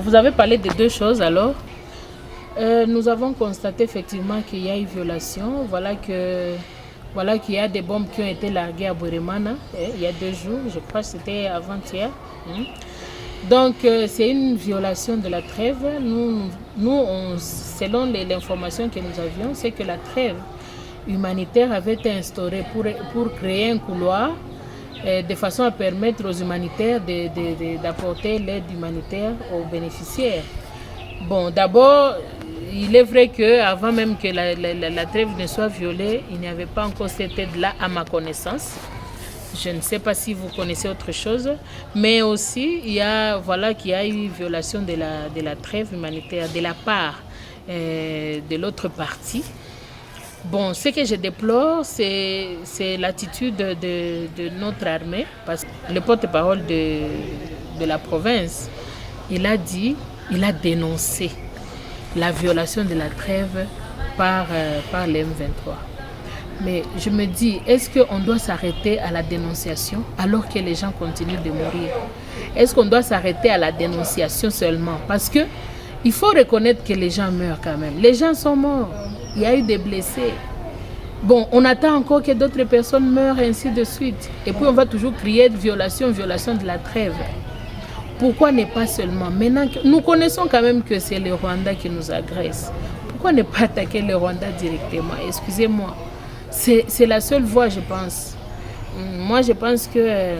vous avez parlé de deux choses alors. Nous avons constaté effectivement qu'il y a eu violation. Voilà qu'il y a des bombes qui ont été larguées à Bweremana il y a 2 jours, je crois que c'était avant-hier. Donc c'est une violation de la trêve. Selon l'information que nous avions, c'est que la trêve humanitaire avait été instaurée pour créer un couloir de façon à permettre aux humanitaires d'apporter l'aide humanitaire aux bénéficiaires. Bon, d'abord, il est vrai qu'avant même que la trêve ne soit violée, il n'y avait pas encore cette aide-là à ma connaissance. Je ne sais pas si vous connaissez autre chose, mais aussi il y a eu violation de la trêve humanitaire de la part de l'autre partie. Bon, ce que je déplore, c'est l'attitude de notre armée, parce que le porte-parole de la province, il a dénoncé la violation de la trêve par les M23. Mais je me dis, est-ce qu'on doit s'arrêter à la dénonciation alors que les gens continuent de mourir? Est-ce qu'on doit s'arrêter à la dénonciation seulement? Parce que il faut reconnaître que les gens meurent quand même. Les gens sont morts. Il y a eu des blessés. Bon, on attend encore que d'autres personnes meurent et ainsi de suite. Et puis on va toujours crier de violation de la trêve. Pourquoi ne pas seulement? Maintenant, nous connaissons quand même que c'est le Rwanda qui nous agresse. Pourquoi ne pas attaquer le Rwanda directement? Excusez-moi. C'est la seule voie, je pense. Moi, je pense que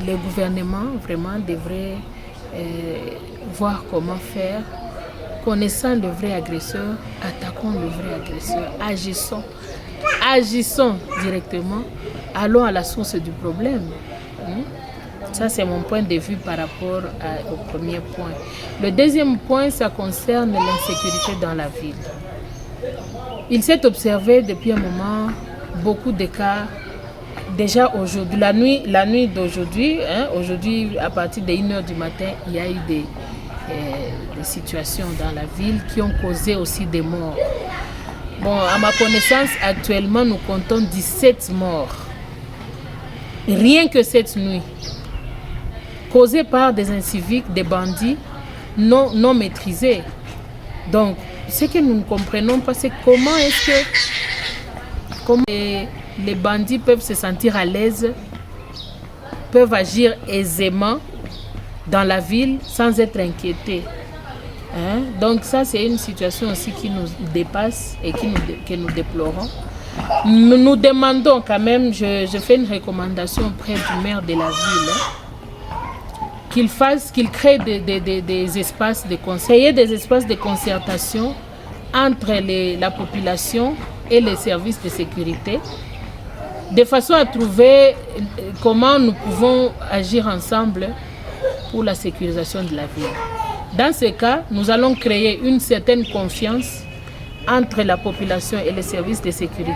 le gouvernement vraiment devrait voir comment faire. Connaissant le vrai agresseur, attaquons le vrai agresseur, agissons directement, allons à la source du problème. Ça, c'est mon point de vue par rapport au premier point. Le deuxième point, ça concerne l'insécurité dans la ville. Il s'est observé depuis un moment beaucoup de cas. Déjà aujourd'hui, la nuit d'aujourd'hui, aujourd'hui à partir de 1h du matin, il y a eu des situations dans la ville qui ont causé aussi des morts. Bon, à ma connaissance, actuellement, nous comptons 17 morts. Rien que cette nuit. Causés par des inciviques, des bandits non maîtrisés. Donc, ce que nous ne comprenons pas, c'est comment les bandits peuvent se sentir à l'aise, peuvent agir aisément dans la ville sans être inquiétés. Donc ça, c'est une situation aussi qui nous dépasse et que nous déplorons. Nous demandons quand même, je fais une recommandation auprès du maire de la ville, qu'il crée des espaces de conseil, des espaces de concertation entre la population et les services de sécurité, de façon à trouver comment nous pouvons agir ensemble pour la sécurisation de la ville. Dans ce cas, nous allons créer une certaine confiance entre la population et les services de sécurité.